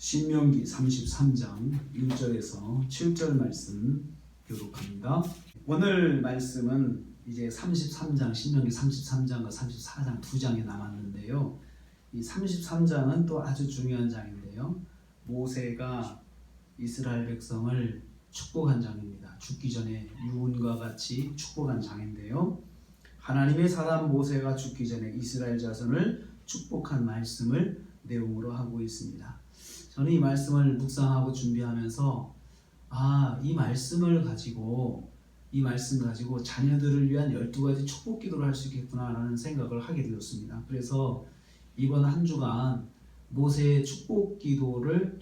신명기 33장 1절에서 7절 말씀 교독합니다. 오늘 말씀은 이제 33장, 신명기 33장과 34장 두 장이 남았는데요. 이 33장은 또 아주 중요한 장인데요. 모세가 이스라엘 백성을 축복한 장입니다. 죽기 전에 유언과 같이 축복한 장인데요. 하나님의 사람 모세가 죽기 전에 이스라엘 자손을 축복한 말씀을 내용으로 하고 있습니다. 저는 이 말씀을 묵상하고 준비하면서 이 말씀 가지고 자녀들을 위한 12가지 축복 기도를 할 수 있겠구나라는 생각을 하게 되었습니다. 그래서 이번 한 주간 모세의 축복을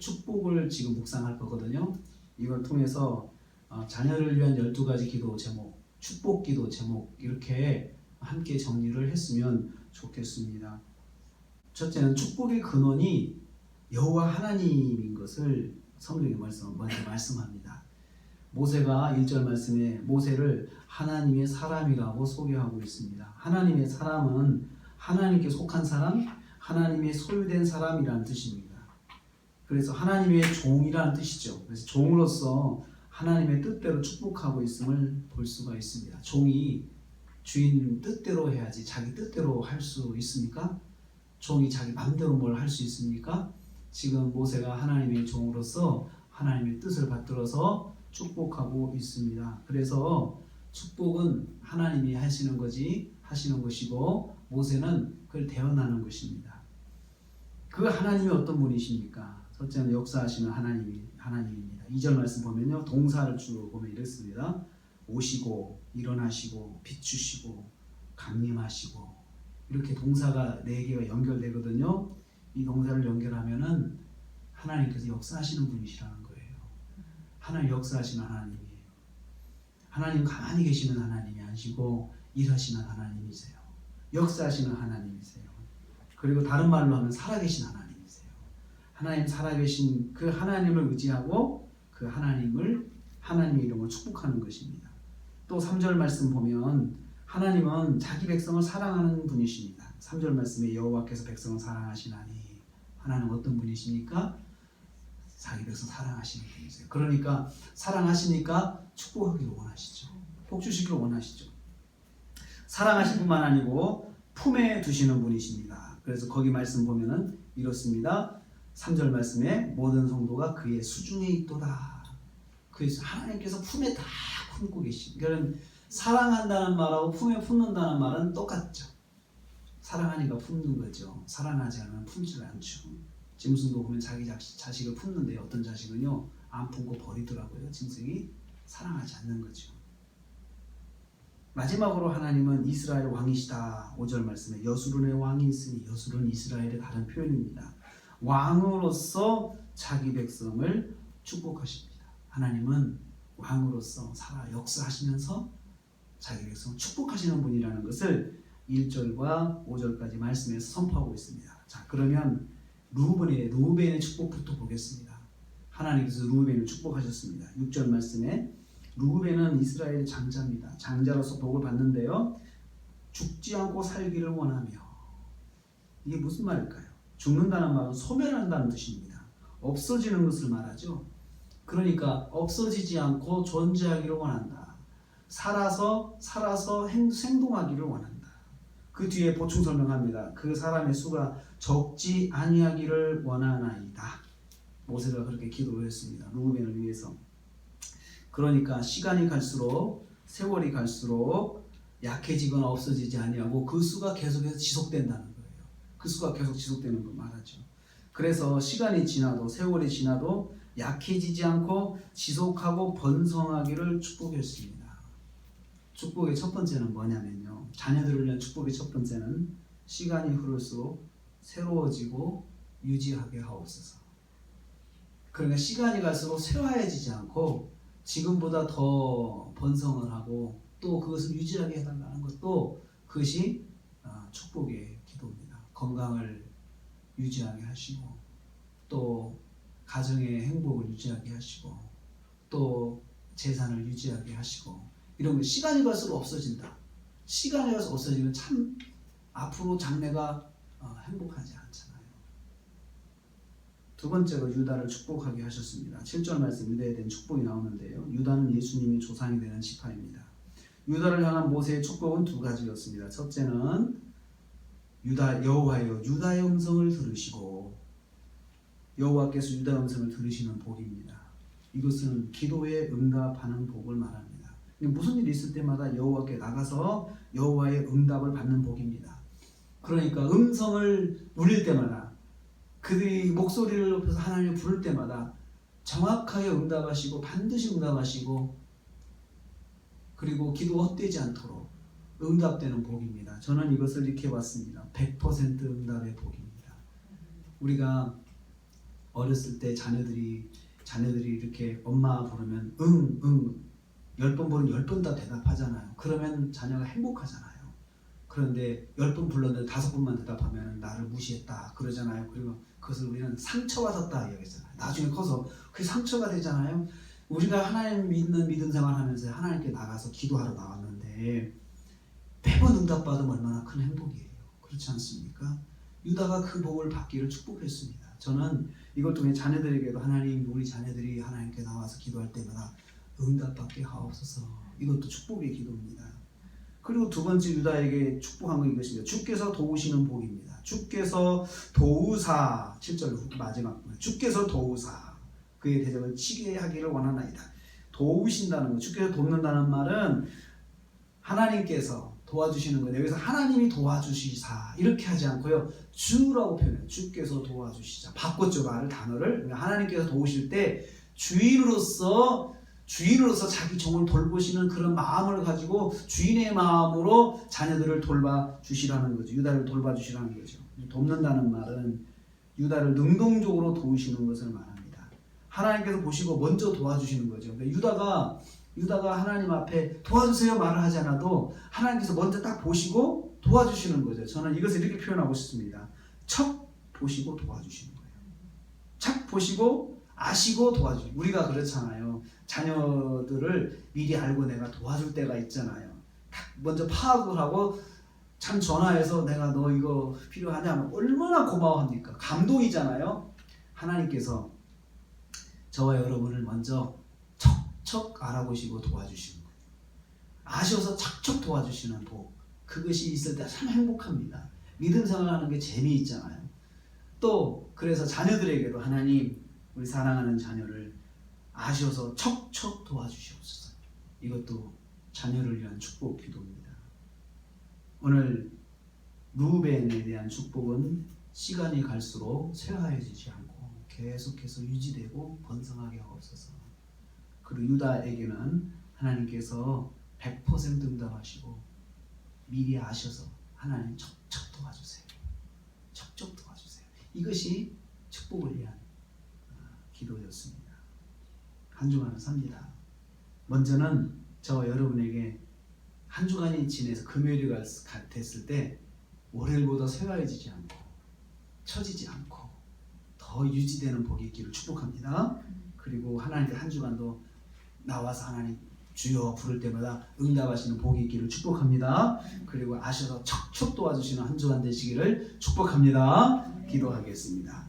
지금 묵상할 거거든요. 이걸 통해서 자녀를 위한 12가지 기도 제목, 축복 기도 제목 이렇게 함께 정리를 했으면 좋겠습니다. 첫째는 축복의 근원이 여호와 하나님인 것을 성경에 먼저 말씀합니다. 모세가 1절 말씀에 모세를 하나님의 사람이라고 소개하고 있습니다. 하나님의 사람은 하나님께 속한 사람, 하나님의 소유된 사람이라는 뜻입니다. 그래서 하나님의 종이라는 뜻이죠. 그래서 종으로서 하나님의 뜻대로 축복하고 있음을 볼 수가 있습니다. 종이 주인 뜻대로 해야지 자기 뜻대로 할 수 있습니까? 종이 자기 마음대로 뭘 할 수 있습니까? 지금 모세가 하나님의 종으로서 하나님의 뜻을 받들어서 축복하고 있습니다. 그래서 축복은 하나님이 하시는 것이고 모세는 그걸 대언하는 것입니다. 그 하나님이 어떤 분이십니까? 첫째는 역사하시는 하나님입니다. 2절 말씀 보면요. 동사를 주로 보면 이렇습니다. 오시고 일어나시고 비추시고 강림하시고 이렇게 동사가 4개가 연결되거든요. 이 동사를 연결하면은 하나님께서 역사하시는 분이시라는 거예요. 하나님 역사하시는 하나님이에요. 하나님 가만히 계시는 하나님이 아니시고 일하시는 하나님이세요. 역사하시는 하나님이세요. 그리고 다른 말로 하면 살아계신 하나님이세요. 하나님 살아계신 그 하나님을 의지하고 그 하나님의 이름을 축복하는 것입니다. 또 3절 말씀 보면 하나님은 자기 백성을 사랑하는 분이십니다. 3절 말씀에 여호와께서 백성을 사랑하시나니 하나님은 어떤 분이십니까? 자기 백성 사랑하시는 분이세요. 그러니까 사랑하시니까 축복하기를 원하시죠. 복 주시기를 원하시죠. 사랑하실 뿐만 아니고 품에 두시는 분이십니다. 그래서 거기 말씀 보면은 이렇습니다. 3절 말씀에 모든 성도가 그의 수중에 있도다. 그래서 하나님께서 품에 다 품고 계십니다. 그러니까 사랑한다는 말하고 품에 품는다는 말은 똑같죠. 사랑하니까 품는 거죠. 사랑하지 않으면 품질 않죠. 짐승도 보면 자기 자식을 품는데 어떤 자식은요 안 품고 버리더라고요. 짐승이 사랑하지 않는 거죠. 마지막으로 하나님은 이스라엘 왕이시다. 5절 말씀에 여수론의 왕이 있으니 여수론 이스라엘의 다른 표현입니다. 왕으로서 자기 백성을 축복하십니다. 하나님은 왕으로서 역사하시면서 자기 백성을 축복하시는 분이라는 것을 1절과 5절까지 말씀에서 선포하고 있습니다. 자, 그러면 루벤의 축복부터 보겠습니다. 하나님께서 루벤을 축복하셨습니다. 6절 말씀에 루벤은 이스라엘의 장자입니다. 장자로서 복을 받는데요. 죽지 않고 살기를 원하며 이게 무슨 말일까요? 죽는다는 말은 소멸한다는 뜻입니다. 없어지는 것을 말하죠. 그러니까 없어지지 않고 존재하기를 원한다. 살아서 생동하기를 원한다. 그 뒤에 보충 설명합니다. 그 사람의 수가 적지 아니하기를 원하나이다. 모세가 그렇게 기도를 했습니다. 루벤을 위해서. 그러니까 시간이 갈수록 세월이 갈수록 약해지거나 없어지지 아니하고 그 수가 계속해서 지속된다는 거예요. 그 수가 계속 지속되는 걸 말하죠. 그래서 시간이 지나도 세월이 지나도 약해지지 않고 지속하고 번성하기를 축복했습니다. 축복의 첫 번째는 뭐냐면요. 자녀들을 위한 축복의 첫 번째는 시간이 흐를수록 새로워지고 유지하게 하옵소서. 그러니까 시간이 갈수록 쇠화해지지 않고 지금보다 더 번성을 하고 또 그것을 유지하게 해달라는 것도 그것이 축복의 기도입니다. 건강을 유지하게 하시고 또 가정의 행복을 유지하게 하시고 또 재산을 유지하게 하시고 이런 거 시간이 갈수록 없어진다. 시간이 가서 없어지면 참 앞으로 장래가 행복하지 않잖아요. 두 번째로 유다를 축복하게 하셨습니다. 7절 말씀 유다에 대한 축복이 나오는데요. 유다는 예수님의 조상이 되는 지파입니다. 유다를 향한 모세의 축복은 두 가지였습니다. 첫째는 여호와여 유다의 음성을 들으시고, 여호와께서 유다의 음성을 들으시는 복입니다. 이것은 기도에 응답하는 복을 말합니다. 무슨 일이 있을 때마다 여호와께 나가서 여호와의 응답을 받는 복입니다. 그러니까 음성을 울릴 때마다, 그들이 목소리를 높여서 하나님을 부를 때마다 정확하게 응답하시고 반드시 응답하시고, 그리고 기도 헛되지 않도록 응답되는 복입니다. 저는 이것을 이렇게 봤습니다. 100% 응답의 복입니다. 우리가 어렸을 때 자녀들이 이렇게 엄마 부르면 응 10번 부르면 10번 다 대답하잖아요. 그러면 자녀가 행복하잖아요. 그런데 10번 불렀는데 5번만 대답하면 나를 무시했다 그러잖아요. 그리고 그것을 우리는 상처받았다 이야기했잖아요. 나중에 커서 그게 상처가 되잖아요. 우리가 하나님 믿는 믿음 생활하면서 하나님께 나가서 기도하러 나왔는데 매번 응답받으면 얼마나 큰 행복이에요. 그렇지 않습니까? 유다가 그 복을 받기를 축복했습니다. 저는 이걸 통해 자녀들에게도 하나님, 우리 자녀들이 하나님께 나와서 기도할 때마다 응답받게 하옵소서. 이것도 축복의 기도입니다. 그리고 두 번째 유다에게 축복한 건 이것입니다. 주께서 도우시는 복입니다. 주께서 도우사, 7절 마지막 부분, 주께서 도우사 그의 대적을 치게 하기를 원하나이다. 도우신다는 것, 주께서 돕는다는 말은 하나님께서 도와주시는 거예요. 여기서 하나님이 도와주시사 이렇게 하지 않고요, 주라고 표현해요. 주께서 도와주시자. 바꿨죠, 단어를. 하나님께서 도우실 때 주인으로서 자기 종을 돌보시는 그런 마음을 가지고 주인의 마음으로 자녀들을 돌봐주시라는 거죠. 유다를 돌봐주시라는 거죠. 돕는다는 말은 유다를 능동적으로 도우시는 것을 말합니다. 하나님께서 보시고 먼저 도와주시는 거죠. 그러니까 유다가 하나님 앞에 도와주세요 말을 하지 않아도 하나님께서 먼저 딱 보시고 도와주시는 거죠. 저는 이것을 이렇게 표현하고 싶습니다. 척 보시고 도와주시는 거예요. 척 보시고 아시고 도와주시는. 우리가 그렇잖아요. 자녀들을 미리 알고 내가 도와줄 때가 있잖아요. 먼저 파악을 하고 참 전화해서 내가 너 이거 필요하냐면 얼마나 고마워합니까? 감동이잖아요. 하나님께서 저와 여러분을 먼저 척척 알아보시고 도와주시는 거예요. 아셔서 척척 도와주시는 복, 그것이 있을 때 참 행복합니다. 믿음 생활하는 게 재미있잖아요. 또 그래서 자녀들에게도 하나님, 우리 사랑하는 자녀를 아셔서 척척 도와주시옵소서. 이것도 자녀를 위한 축복 기도입니다. 오늘 루벤에 대한 축복은 시간이 갈수록 쇠하여지지 않고 계속해서 유지되고 번성하게 하옵소서. 그리고 유다에게는 하나님께서 100% 응답하시고 미리 아셔서 하나님 척척 도와주세요. 척척 도와주세요. 이것이 축복을 위한 기도였습니다. 한 주간을 삽니다. 먼저는 저와 여러분에게 한 주간이 지내서 금요일이 됐을 때 월요일보다 쇠하여지지 않고 처지지 않고 더 유지되는 복이 있기를 축복합니다. 그리고 하나님께 한 주간도 나와서 하나님 주여 부를 때마다 응답하시는 복이 있기를 축복합니다. 그리고 아셔서 척척 도와주시는 한 주간 되시기를 축복합니다. 기도하겠습니다.